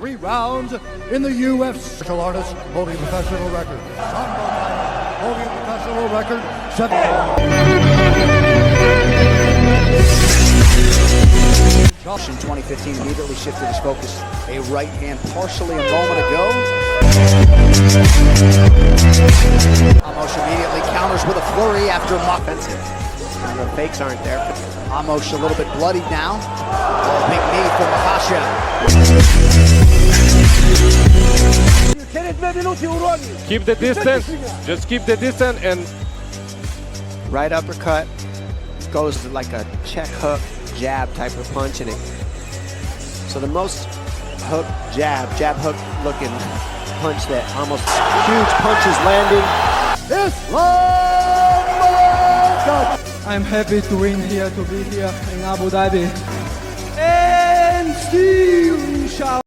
3 rounds in the UFC. Martial artist holding a professional record. Sambo fighter holding a professional record. 2015 immediately shifted his focus. A right hand partially a moment ago. Ramos immediately counters with a flurry after offensive. The fakes aren't there. Ramos a little bit bloodied now. Oh, big knee for Makhachev. Keep the distance. Just keep the distance and Right uppercut goes like a check hook, jab type of punch, and it. So the most hook, jab hook looking punch that almost huge punches landing. Islam Makhachev. I'm happy to win here, to be here in Abu Dhabi. And still, inshallah.